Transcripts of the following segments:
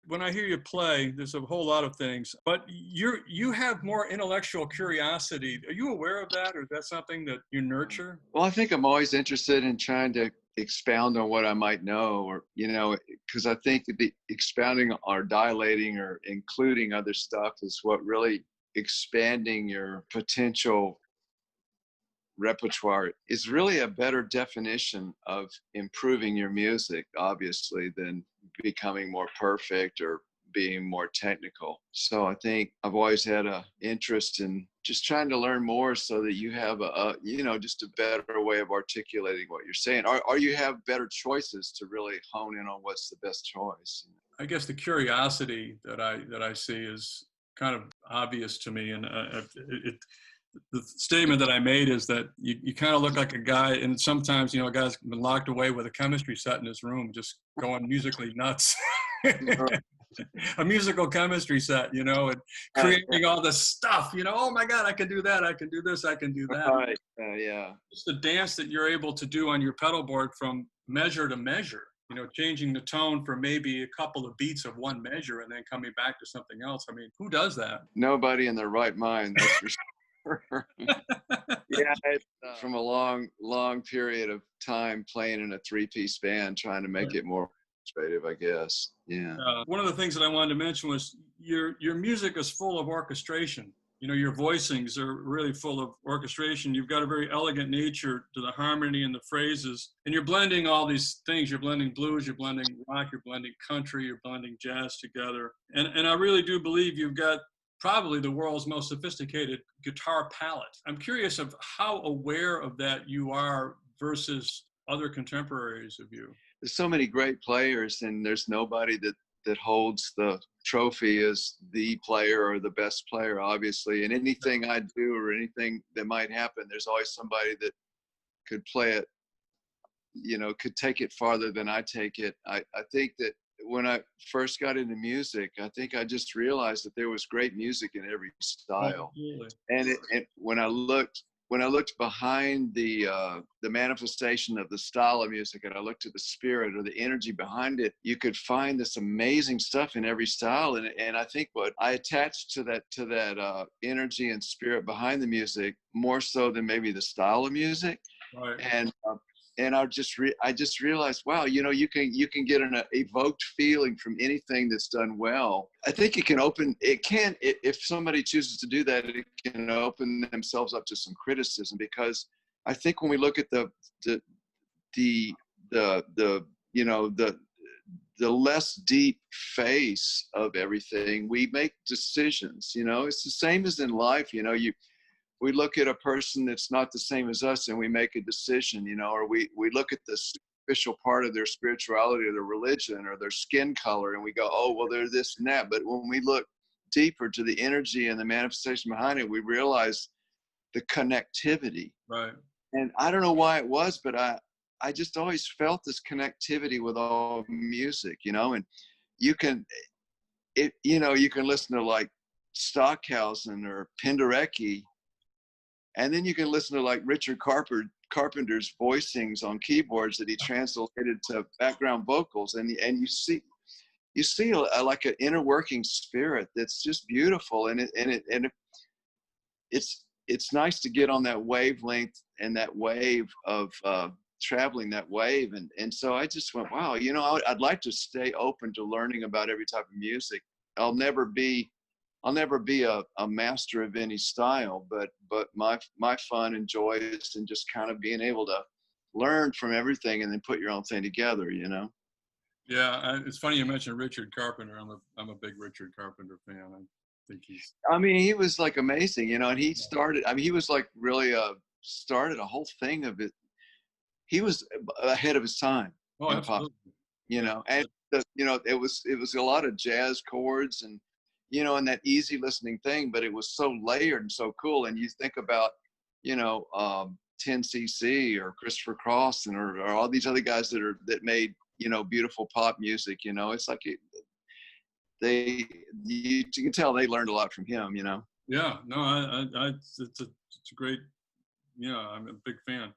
when I hear you play, there's a whole lot of things, but you have more intellectual curiosity. Are you aware of that, or is that something that you nurture? Well, I think I'm always interested in trying to expound on what I might know, or, because I think the expounding or dilating or including other stuff is what really expanding your potential repertoire is really a better definition of improving your music, obviously, than becoming more perfect or being more technical. So I think I've always had a interest in just trying to learn more so that you have just a better way of articulating what you're saying, or you have better choices to really hone in on what's the best choice. I guess the curiosity that I see is kind of obvious to me, and the statement that I made is that you kind of look like a guy, and sometimes, a guy's been locked away with a chemistry set in his room, just going musically nuts. A musical chemistry set, and creating all this stuff, oh my God, I can do that, I can do this, I can do that. Right. Yeah. It's the dance that you're able to do on your pedal board from measure to measure, changing the tone for maybe a couple of beats of one measure and then coming back to something else. I mean, who does that? Nobody in their right mind, that's for sure. Yeah, it's from a long period of time playing in a three-piece band, trying to make it more illustrative, I guess. Yeah. One of the things that I wanted to mention was your music is full of orchestration. Your voicings are really full of orchestration. You've got a very elegant nature to the harmony and the phrases, and you're blending all these things. You're blending blues, you're blending rock, you're blending country, you're blending jazz together. And I really do believe you've got probably the world's most sophisticated guitar palette. I'm curious of how aware of that you are versus other contemporaries of you. There's so many great players, and there's nobody that holds the trophy as the player or the best player, obviously. And anything I do or anything that might happen, there's always somebody that could play it, could take it farther than I take it. I think that when I first got into music, I think I just realized that there was great music in every style. And when I looked behind the manifestation of the style of music, and I looked at the spirit or the energy behind it, you could find this amazing stuff in every style. And I think what I attached to that energy and spirit behind the music more so than maybe the style of music. Right. And I just realized, wow, you can get an evoked feeling from anything that's done well. I think if somebody chooses to do that, it can open themselves up to some criticism, because I think when we look at the less deep face of everything, we make decisions. It's the same as in life. We look at a person that's not the same as us and we make a decision, or we look at the superficial part of their spirituality or their religion or their skin color and we go, oh, well, they're this and that. But when we look deeper to the energy and the manifestation behind it, we realize the connectivity. Right. And I don't know why it was, but I just always felt this connectivity with all music, and you can listen to like Stockhausen or Penderecki, and then you can listen to like Richard Carpenter's voicings on keyboards that he translated to background vocals, and you see like an inner working spirit that's just beautiful, and it's nice to get on that wavelength and that wave of traveling that wave, and so I just went, wow, I'd like to stay open to learning about every type of music. I'll never be a master of any style, but my fun and joy is in just kind of being able to learn from everything and then put your own thing together, Yeah, it's funny you mentioned Richard Carpenter. I'm a big Richard Carpenter fan. I think he was like amazing, and he started. He was like really started a whole thing of it. He was ahead of his time. Oh, absolutely. And it was a lot of jazz chords and. And that easy listening thing, but it was so layered and so cool. And you think about, 10cc or Christopher Cross or all these other guys that made, beautiful pop music. It's like you can tell they learned a lot from him. Yeah, no, it's a great. Yeah, I'm a big fan.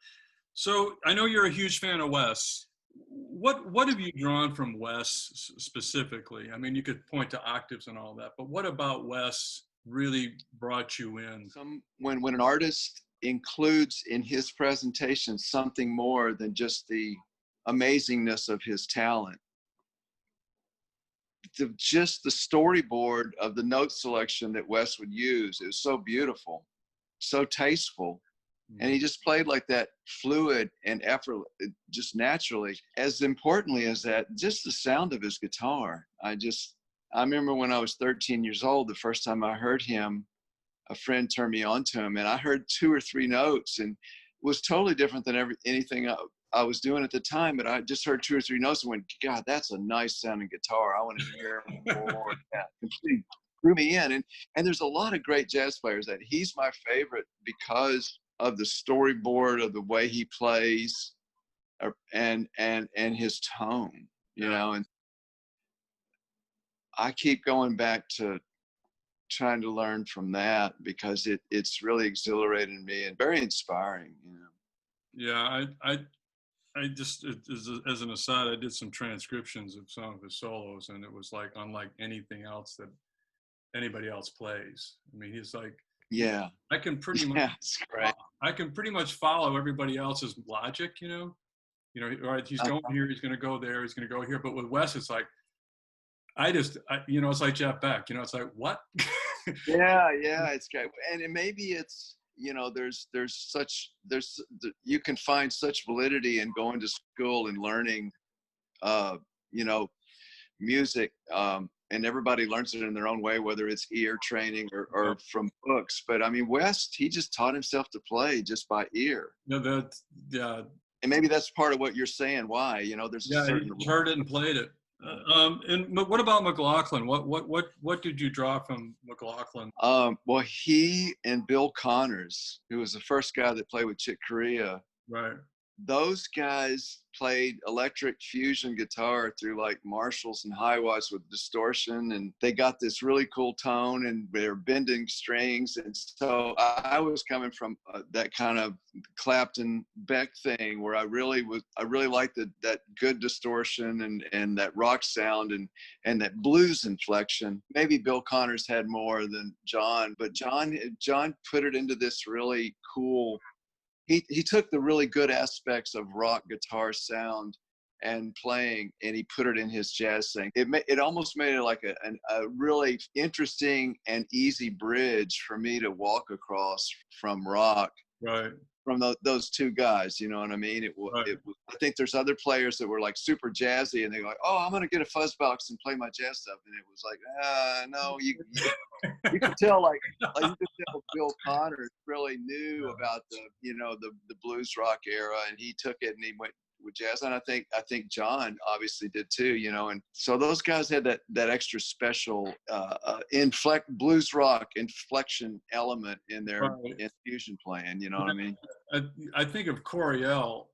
So I know you're a huge fan of Wes. What have you drawn from Wes specifically? I mean, you could point to octaves and all that, but what about Wes really brought you in? When an artist includes in his presentation something more than just the amazingness of his talent, just the storyboard of the note selection that Wes would use is so beautiful, so tasteful. And he just played like that, fluid and effortless, just naturally. As importantly as that, just the sound of his guitar. I remember when I was 13 years old, the first time I heard him, a friend turned me on to him, and I heard 2 or 3 notes, and it was totally different than anything I was doing at the time. But I just heard 2 or 3 notes and went, God, that's a nice sounding guitar. I want to hear more of that. Completely drew me in. And there's a lot of great jazz players that he's my favorite because of the storyboard, of the way he plays, and his tone, you know. And I keep going back to trying to learn from that because it's really exhilarating me and very inspiring, you know. Yeah, I just, as an aside, I did some transcriptions of some of his solos, and it was like unlike anything else that anybody else plays. I mean, he's like, yeah, I can pretty much, yeah, it's great. I can pretty much follow everybody else's logic, you know. All right, he's going here, he's going to go there, he's going to go here. But with Wes, it's like, you know, it's like Jeff Beck, you know, it's like, what? Yeah, it's great. And maybe it's, you know, you can find such validity in going to school and learning, you know, music, and everybody learns it in their own way, whether it's ear training or from books. But I mean, West, he just taught himself to play just by ear. Yeah. And maybe that's part of what you're saying. Why, you know, there's a certain. He heard it and played it. And what about McLaughlin? What did you draw from McLaughlin? Well, he and Bill Connors, who was the first guy that played with Chick Corea, Right. Those guys played electric fusion guitar through like Marshalls and hi-wats with distortion, and they got this really cool tone, and they're bending strings. And so I was coming from that kind of Clapton Beck thing where I really liked that good distortion and that rock sound and that blues inflection. Maybe Bill Connors had more than John, but John put it into this really cool. He took the really good aspects of rock guitar sound and playing, and he put it in his jazz thing. It almost made it like a really interesting and easy bridge for me to walk across from rock, right, from those two guys. You know what I mean? I think there's other players that were like super jazzy, and they're like, "Oh, I'm gonna get a fuzz box and play my jazz stuff," and it was like, no, you could tell like you could tell Bill Connors really knew about the blues rock era, and he took it and he went with jazz. And I think John obviously did too, you know. And so those guys had that extra special blues rock inflection element in their infusion playing, you know what I mean? I think of Coriel.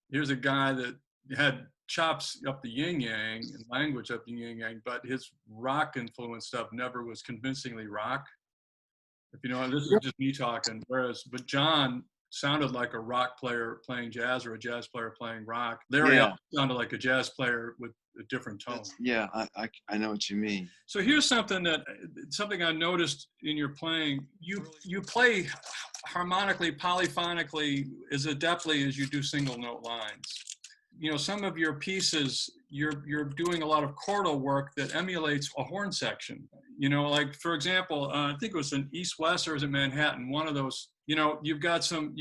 Here's a guy that had chops up the yin yang and language up the yin yang, but his rock influence stuff never was convincingly rock. If you know, this is just me talking. But John sounded like a rock player playing jazz or a jazz player playing rock. Larry sounded like a jazz player with a different tone. I know what you mean. So here's something I noticed in your playing. You play harmonically, polyphonically as adeptly as you do single note lines. You know, some of your pieces, you're doing a lot of chordal work that emulates a horn section. You know, like for example, I think it was in East West or was it Manhattan? One of those. You know, you've got some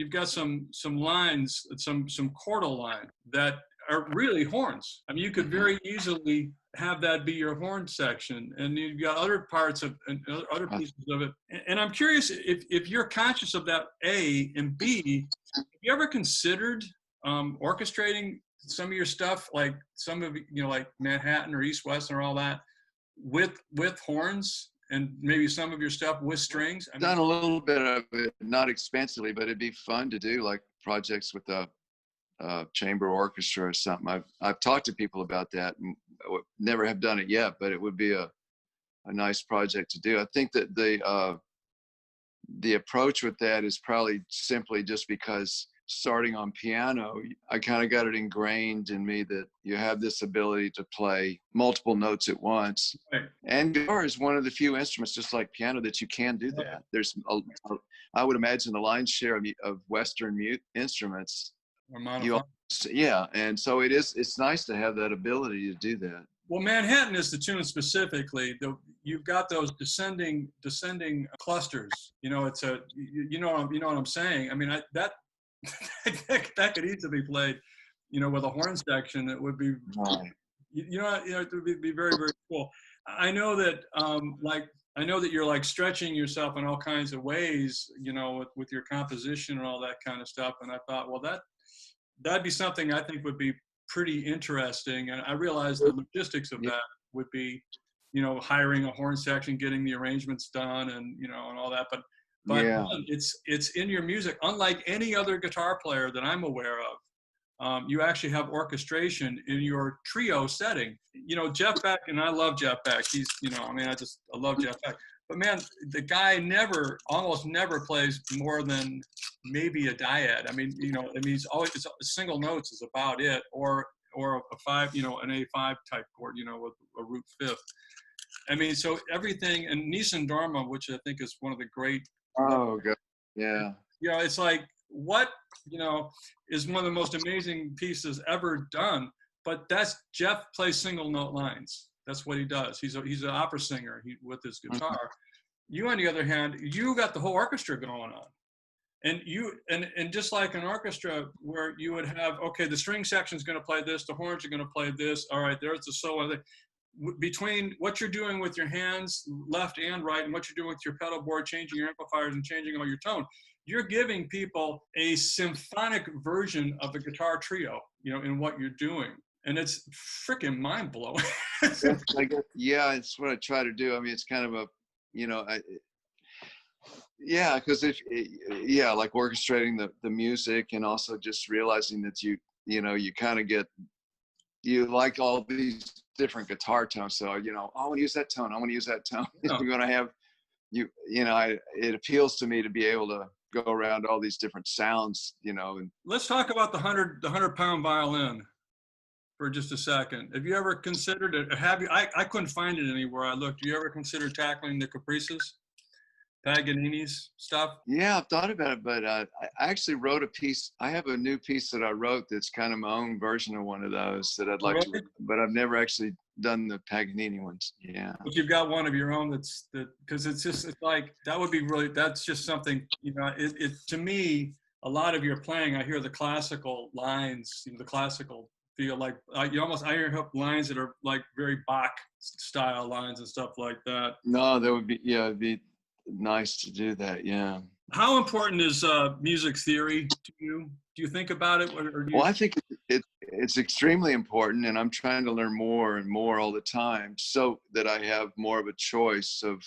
lines, some chordal line that are really horns. I mean, you could very easily have that be your horn section, and you've got other parts of and other pieces of it. And I'm curious if you're conscious of that, A, and B, have you ever considered orchestrating some of your stuff, like some of, you know, like Manhattan or East West or all that, with horns, and maybe some of your stuff with strings? I've done a little bit of it, not expansively, but it'd be fun to do like projects with a chamber orchestra or something. I've talked to people about that, and never have done it yet, but it would be a nice project to do. I think that the approach with that is probably simply just because starting on piano, I kind of got it ingrained in me that you have this ability to play multiple notes at once. Right. And guitar is one of the few instruments, just like piano, that you can do that. I would imagine the lion's share of Western instruments. Yeah, and so it's nice to have that ability to do that. Well, Manhattan is the tune specifically. You've got those descending clusters. You know, it's you know what I'm saying. I mean, that could easily be played, you know, with a horn section. It would be, Right. it would be very, very cool. I know that, I know that you're like stretching yourself in all kinds of ways, you know, with your composition and all that kind of stuff. And I thought, well, that'd be something I think would be pretty interesting. And I realized the logistics of that would be, you know, hiring a horn section, getting the arrangements done, and, you know, and all that. But Yeah. it's in your music, unlike any other guitar player that I'm aware of. You actually have orchestration in your trio setting. You know, Jeff Beck, and I love Jeff Beck. He's, you know, I mean, I love Jeff Beck. But man, the guy almost never plays more than maybe a dyad. I mean, you know, he's always, it's single notes is about it, or a five, you know, an A5 type chord, you know, with a root fifth. I mean, so everything, and Nissan Dharma, which I think is one of the great. Oh, good. Yeah. You know, it's like, what, you know, is one of the most amazing pieces ever done. But that's, Jeff plays single note lines. That's what he does. He's an opera singer with his guitar. Mm-hmm. You, on the other hand, you got the whole orchestra going on. And and just like an orchestra where you would have, okay, the string section is going to play this, the horns are going to play this. All right, there's the solo. Between what you're doing with your hands, left and right, and what you're doing with your pedal board, changing your amplifiers and changing all your tone, you're giving people a symphonic version of a guitar trio, you know, in what you're doing. And it's freaking mind blowing. Yeah, it's what I try to do. I mean, it's kind of a, you know, because like orchestrating the music, and also just realizing that you kind of you like all these different guitar tones. So, you know, I want to use that tone. I want to use that tone. Oh. You're going to have, it appeals to me to be able to go around all these different sounds, you know. And let's talk about the 100-pound violin for just a second. Have you ever considered it? I couldn't find it anywhere I looked. Do you ever consider tackling the Caprices? Paganini's stuff? Yeah, I've thought about it, but I actually wrote a piece. I have a new piece that I wrote that's kind of my own version of one of those that I'd like to, but I've never actually done the Paganini ones. Yeah. But you've got one of your own because it's like, that would be really, that's just something, you know, it to me, a lot of your playing, I hear the classical lines, you know, the classical feel like, I hear lines that are like very Bach style lines and stuff like that. No, that would be, it'd be nice to do that. Yeah. How important is music theory to you? Do you think about it? Well, I think it's extremely important, and I'm trying to learn more and more all the time, so that I have more of a choice of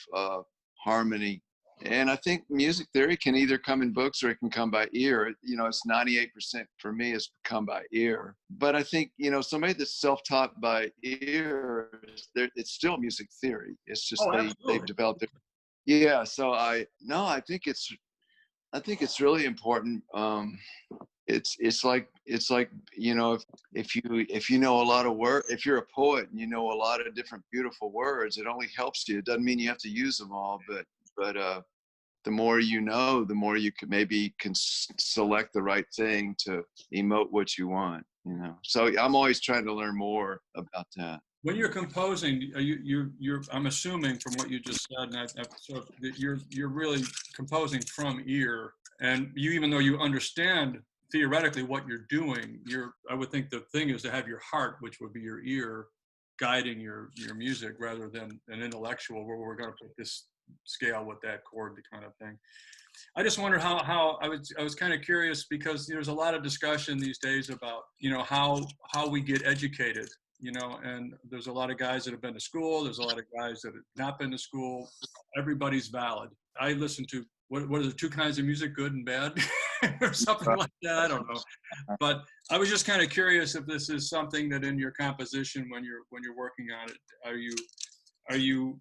harmony. And I think music theory can either come in books or it can come by ear. You know, it's 98% for me is come by ear. But I think, you know, somebody that's self-taught by ear, it's still music theory. It's just they've developed it. Yeah, so I think it's really important. It's like, you know, if you know a lot of if you're a poet and you know a lot of different beautiful words, it only helps you. It doesn't mean you have to use them all, but the more you know, the more you can select the right thing to emote what you want, you know. So I'm always trying to learn more about that. When you're composing, you're I'm assuming from what you just said, and so that you're really composing from ear, and even though you understand theoretically what you're doing, I would think the thing is to have your heart, which would be your ear, guiding your music rather than an intellectual where we're going to put this scale with that chord, the kind of thing. I just wondered how I was kind of curious, because there's a lot of discussion these days about, you know, how we get educated, you know, and there's a lot of guys that have been to school. There's a lot of guys that have not been to school. Everybody's valid. I listen to, what are the two kinds of music, good and bad? Or something like that, I don't know. But I was just kind of curious if this is something that in your composition, when you're working on it, are you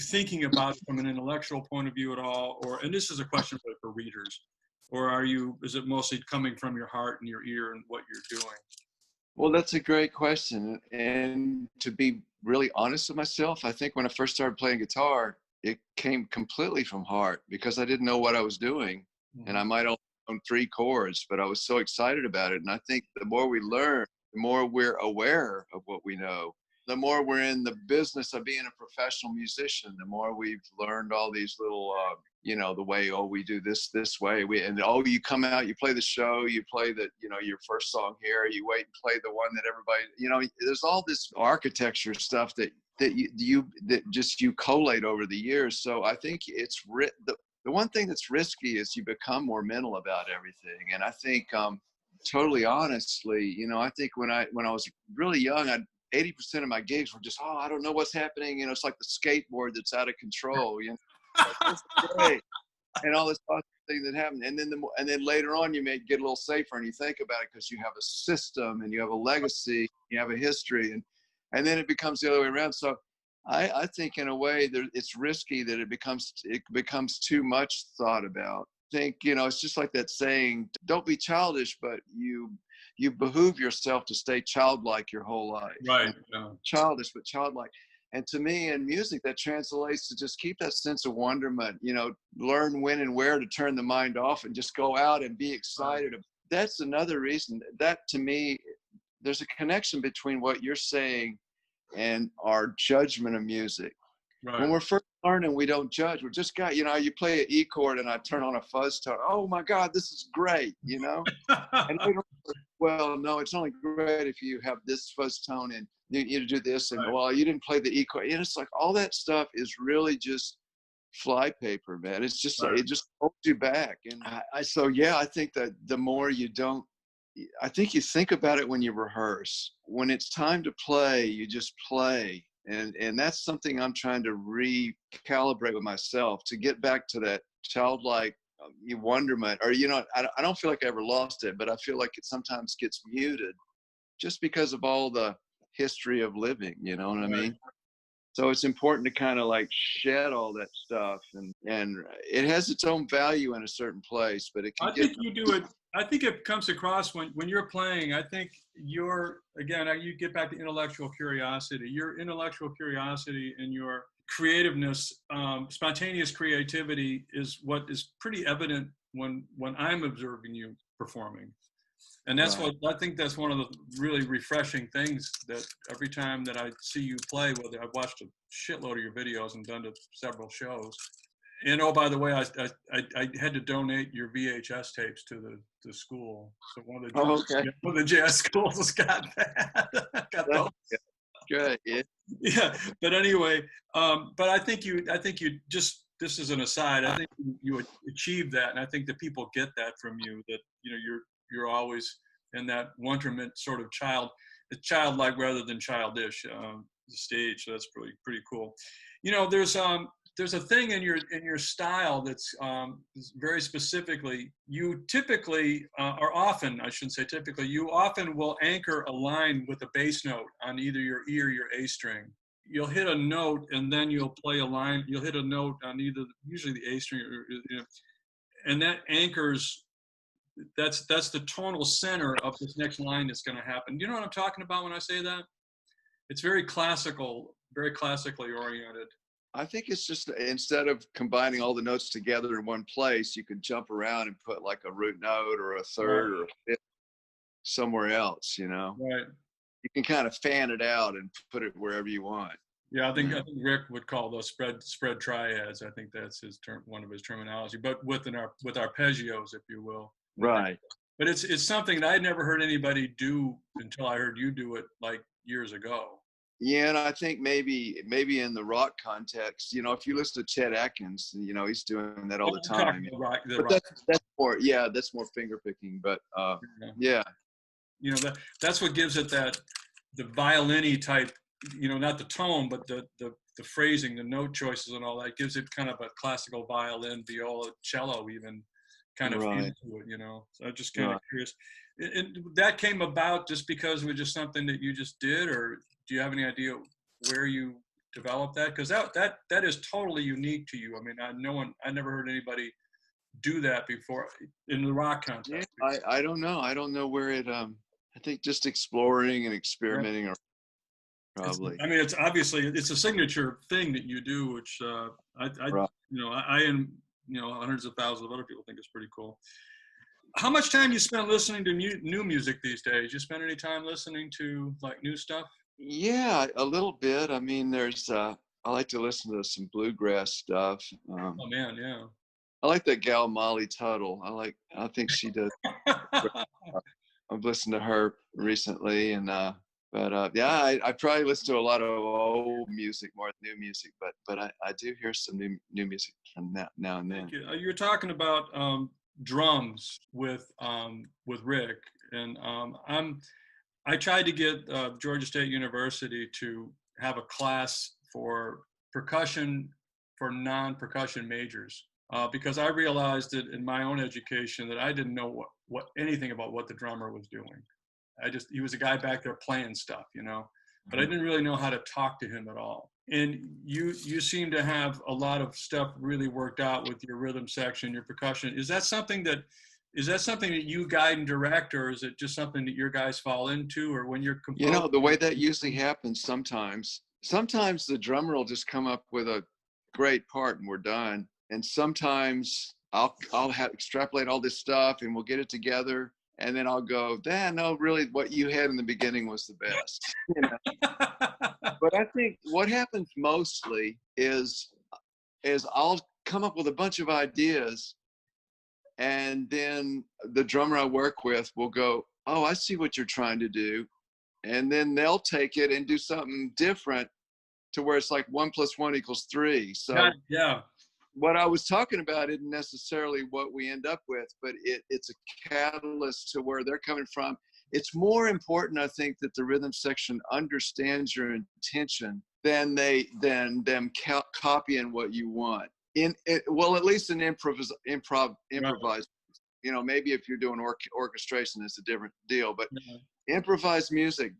thinking about it from an intellectual point of view at all? And this is a question for readers. or is it mostly coming from your heart and your ear and what you're doing? Well, that's a great question. And to be really honest with myself, I think when I first started playing guitar, it came completely from heart because I didn't know what I was doing. And I might only own 3 chords, but I was so excited about it. And I think the more we learn, the more we're aware of what we know. The more we're in the business of being a professional musician, the more we've learned all these little, the way, oh, we do this way. You come out, you play the show, you play your first song here, you wait and play the one that everybody, there's all this architecture stuff that you collate over the years. So I think the one thing that's risky is you become more mental about everything. And I think, totally honestly, I think when I was really young, 80% of my gigs were just, oh, I don't know what's happening. It's like the skateboard that's out of control. Like, this is great. And all this awesome thing that happened. And then later on, you may get a little safer and you think about it because you have a system and you have a legacy, you have a history, and then it becomes the other way around. So I think in a way it's risky that it becomes too much thought about. I think, it's just like that saying, don't be childish, but you behoove yourself to stay childlike your whole life. Right. Yeah. Childish, but childlike. And to me, in music, that translates to just keep that sense of wonderment, learn when and where to turn the mind off and just go out and be excited. That's another reason that, to me, there's a connection between what you're saying and our judgment of music. Right. When we're first learning, we don't judge. We're just you play an E chord and I turn on a fuzz tone. Oh my God, this is great, And well, no, it's only great if you have this fuzz tone and you do this. And right. well, you didn't play the E chord. And it's like all that stuff is really just flypaper, man. It's just Right. it just holds you back. And I think that the more I think you think about it when you rehearse. When it's time to play, you just play. And that's something I'm trying to recalibrate with myself to get back to that childlike wonderment. Or, I don't feel like I ever lost it, but I feel like it sometimes gets muted just because of all the history of living, you know what I mean? So it's important to kind of like shed all that stuff, and it has its own value in a certain place, but it can I think you do it. I think it comes across when you're playing. I think you get back to intellectual curiosity. Your intellectual curiosity and your creativeness, spontaneous creativity is what is pretty evident when I'm observing you performing. And that's Right. what I think that's one of the really refreshing things that every time that I see you play, whether I've watched a shitload of your videos and been to several shows. And oh, by the way, I had to donate your VHS tapes to the school. So one of the jazz schools has got that. Got those. Good. Yeah. Yeah. But anyway, but I think you just, this is an aside, I think you achieved that, and I think that people get that from you, that you're always in that wonderment sort of childlike rather than childish stage. So that's pretty cool. There's a thing in your style that's very specifically, you typically, or often, I shouldn't say typically, you often will anchor a line with a bass note on either your E or your A string. You'll hit a note and then you'll play a line. You'll hit a note on usually the A string, and that anchors. That's the tonal center of this next line that's going to happen. Do you know what I'm talking about when I say that? It's very classical, very classically oriented. I think it's just, instead of combining all the notes together in one place, you can jump around and put like a root note or a third or a fifth somewhere else, Right. You can kind of fan it out and put it wherever you want. Yeah, I think Rick would call those spread triads. I think that's his term, one of his terminology, but with arpeggios, if you will. Right. But it's something that I'd never heard anybody do until I heard you do it like years ago. Yeah, and I think maybe in the rock context, if you listen to Chet Atkins, he's doing that all the time. That's more finger picking, but yeah. That's what gives it the violin-y type, not the tone, but the phrasing, the note choices and all that gives it kind of a classical violin, viola, cello even kind of feel to it, So I'm just kind of curious. And that came about just because it was just something that you just did, or do you have any idea where you developed that? Because that is totally unique to you. I mean, I never heard anybody do that before in the rock Yeah, context? I don't know. I don't know where it. I think just exploring and Yeah. experimenting are probably I mean, it's obviously it's a signature thing that you do, which right. I and hundreds of thousands of other people think is pretty cool. How much time you spend listening to new music these days? You spend any time listening to like new stuff? Yeah, a little bit. I mean, there's. I like to listen to some bluegrass stuff. Oh man, yeah. I like that gal Molly Tuttle. I think she does. I've listened to her recently, and yeah, I probably listen to a lot of old music more than new music, but I do hear some new music from now and then. Thank you. You were talking about drums with Rick, and I tried to get Georgia State University to have a class for percussion for non-percussion majors because I realized that in my own education that I didn't know what anything about what the drummer was doing. He was a guy back there playing stuff, but I didn't really know how to talk to him at all. And you seem to have a lot of stuff really worked out with your rhythm section, your percussion. Is that something that you guide and direct, or is it just something that your guys fall into, or when you're composing? The way that usually happens sometimes the drummer will just come up with a great part and we're done. And sometimes I'll extrapolate all this stuff and we'll get it together. And then I'll go, no, really what you had in the beginning was the best. But I think what happens mostly is I'll come up with a bunch of ideas, and then the drummer I work with will go, oh, I see what you're trying to do. And then they'll take it and do something different to where it's like 1 + 1 = 3. So yeah. What I was talking about isn't necessarily what we end up with, but it's a catalyst to where they're coming from. It's more important, I think, that the rhythm section understands your intention than them copying what you want. Well, at least in improvise. Right. Maybe if you're doing orchestration, it's a different deal. But Yeah. improvised music,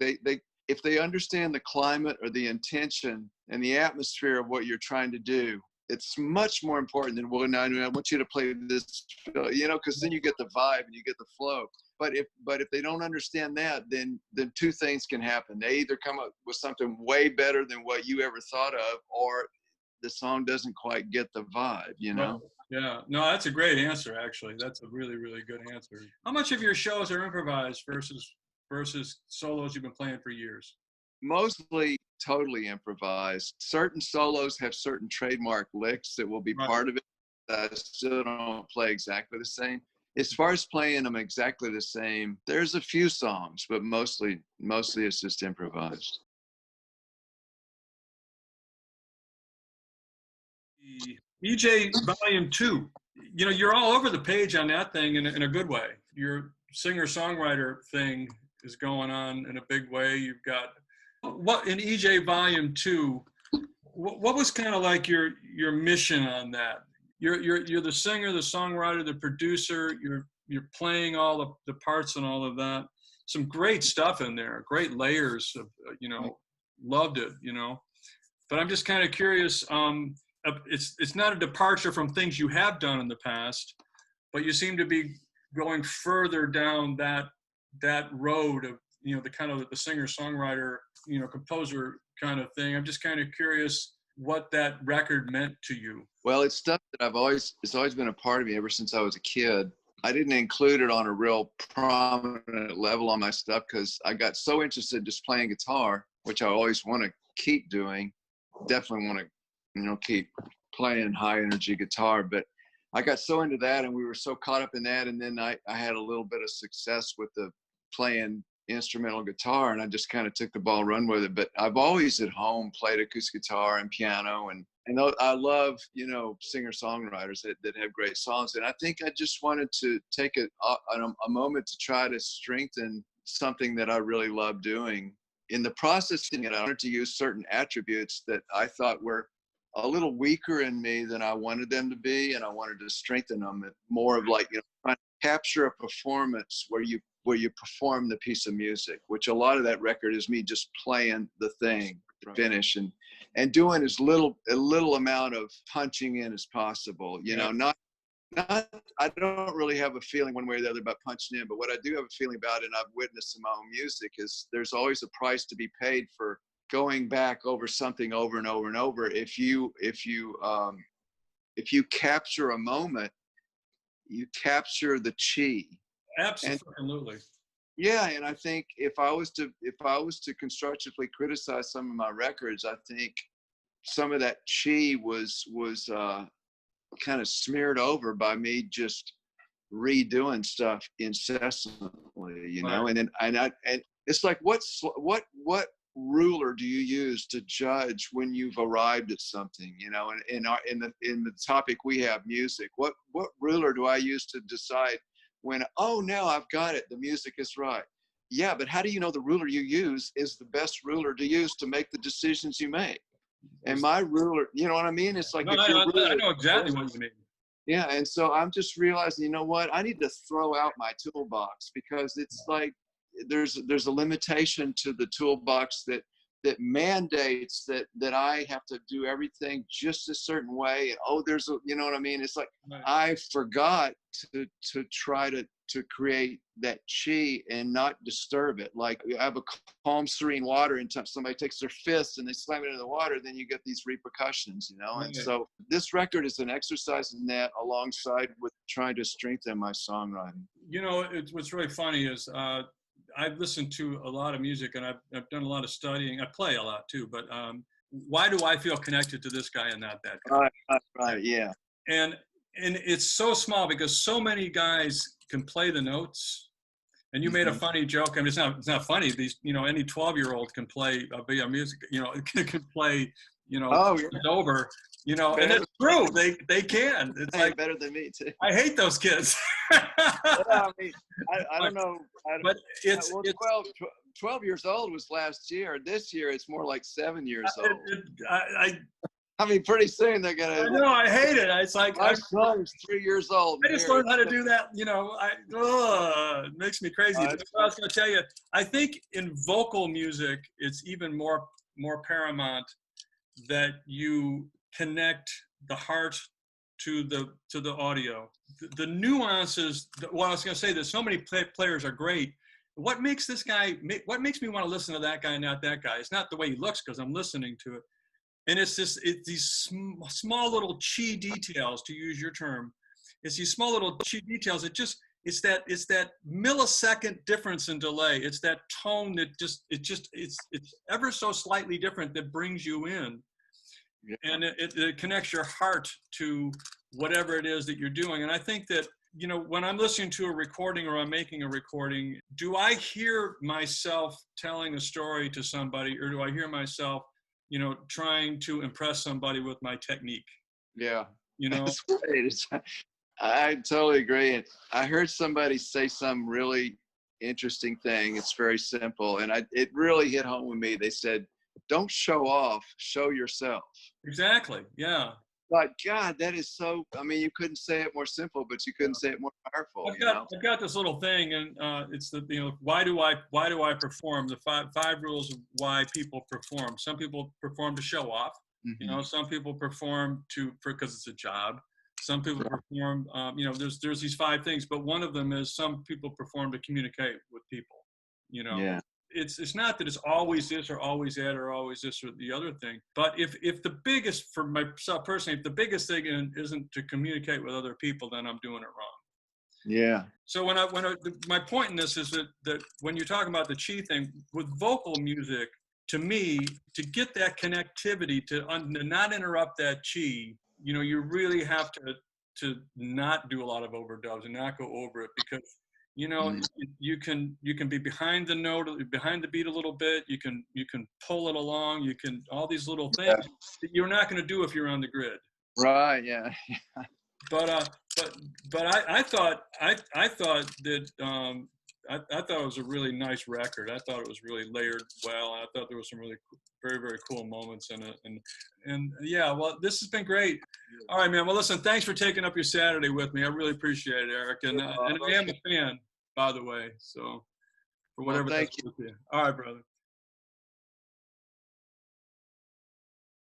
if they understand the climate or the intention and the atmosphere of what you're trying to do, it's much more important than, well, now I want you to play this, because then you get the vibe and you get the flow. But if they don't understand that, then two things can happen. They either come up with something way better than what you ever thought of, or the song doesn't quite get the vibe, Right. Yeah. No, that's a great answer, actually. That's a really, really good answer. How much of your shows are improvised versus solos you've been playing for years? Mostly totally improvised. Certain solos have certain trademark licks that will be Right. part of it. I still don't play exactly the same. As far as playing them exactly the same, there's a few songs, but mostly it's just improvised. The EJ Volume 2, you're all over the page on that thing in a good way. Your singer-songwriter thing is going on in a big way. You've got what in EJ Volume 2, what was kind of like your mission on that? You're the singer, the songwriter, the producer. You're playing all the parts and all of that. Some great stuff in there, great layers of loved it. But I'm just kind of curious. It's not a departure from things you have done in the past, but you seem to be going further down that road of the kind of the singer songwriter composer kind of thing. I'm just kind of curious what that record meant to you. Well, it's stuff that it's always been a part of me ever since I was a kid. I didn't include it on a real prominent level on my stuff because I got so interested in just playing guitar, which I always want to keep doing. Definitely want to keep playing high energy guitar, but I got so into that and we were so caught up in that. And then I had a little bit of success with the playing instrumental guitar and I just kind of took the ball, run with it. But I've always at home played acoustic guitar and piano and I love, singer-songwriters that have great songs. And I think I just wanted to take a moment to try to strengthen something that I really love doing. In the processing it, I wanted to use certain attributes that I thought were a little weaker in me than I wanted them to be, and I wanted to strengthen them. More of like, trying to capture a performance where you perform the piece of music, which a lot of that record is me just playing the thing to finish and doing a little amount of punching in as possible. Not not, I don't really have a feeling one way or the other about punching in, but what I do have a feeling about, and I've witnessed in my own music, is there's always a price to be paid for going back over something over and over and over. If you capture a moment, you capture the chi. Absolutely. Yeah, and I think if I was to constructively criticize some of my records, I think some of that chi was kind of smeared over by me just redoing stuff incessantly, you know. Right. And it's like, what ruler do you use to judge when you've arrived at something, you know? And in the topic we have, music, what ruler do I use to decide when, oh, now I've got it, the music is right? Yeah, but how do you know the ruler you use is the best ruler to use to make the decisions you make? And my ruler, you know what I mean? It's like, No, I know exactly what you mean. yeah, and so I'm just realizing, you know what? I need to throw out my toolbox, because it's like there's a limitation to the toolbox that mandates that I have to do everything just a certain way. And you know what I mean? It's like, Right. I forgot to try to create that chi and not disturb it. Like, you have a calm, serene water, and somebody takes their fist and they slam it into the water, then you get these repercussions, you know? Right. And so this record is an exercise in that, alongside with trying to strengthen my songwriting. You know, what's really funny is I've listened to a lot of music, and I've done a lot of studying. I play a lot too, but why do I feel connected to this guy and not that guy? Right, yeah. And it's so small, because so many guys can play the notes. And you made a funny joke. I mean, it's not funny. These, you know, any 12-year-old can play a music, you know, can play, you know, it's over, you know, and it's true. They can. It's like better than me too. I hate those kids. Yeah, I mean, I don't know. But it's 12 years old was last year. This year it's more like 7 years old. I mean, pretty soon they're gonna. I know, I hate it. It's like my son's 3 years old. I just learned how to do that. You know, it makes me crazy. That's what I was going to tell you. I think in vocal music, it's even more paramount that you connect the heart to the audio. The nuances. Well, I was going to say that so many players are great. What makes this guy? What makes me want to listen to that guy and not that guy? It's not the way he looks, because I'm listening to it. And it's these small little chi details, to use your term. It's these small little chi details. It's that millisecond difference in delay. It's that tone that it's ever so slightly different that brings you in. Yeah. And it connects your heart to whatever it is that you're doing. And I think that, you know, when I'm listening to a recording or I'm making a recording, do I hear myself telling a story to somebody, or do I hear myself, you know, trying to impress somebody with my technique? Yeah. You know? That's great. I totally agree. I heard somebody say some really interesting thing. It's very simple. And it really hit home with me. They said, don't show off, show yourself. Exactly. Yeah. But God, that is so, I mean, you couldn't say it more simple, but you couldn't say it more powerful. I've got this little thing, and it's why do I perform? The five rules of why people perform. Some people perform to show off. Mm-hmm. You know, some people perform because it's a job. Some people perform, you know, there's these 5 things, but one of them is some people perform to communicate with people. You know, yeah. It's not that it's always this or always that or always this or the other thing. But if the biggest, for myself personally, if the biggest thing isn't to communicate with other people, then I'm doing it wrong. Yeah. So my point in this is that when you're talking about the chi thing with vocal music, to me, to get that connectivity, to not interrupt that chi, you know, you really have to not do a lot of overdubs and not go over it, because you know, you can be behind the note, behind the beat a little bit. You can pull it along. You can all these little things that you're not going to do if you're on the grid. Right. Yeah. But I thought that I thought it was a really nice record. I thought it was really layered well. I thought there was some really very, very cool moments in it. And yeah, well, this has been great. All right, man. Well, listen, thanks for taking up your Saturday with me. I really appreciate it, Eric. And I am a fan, by the way. So for whatever that's with you. All right, brother.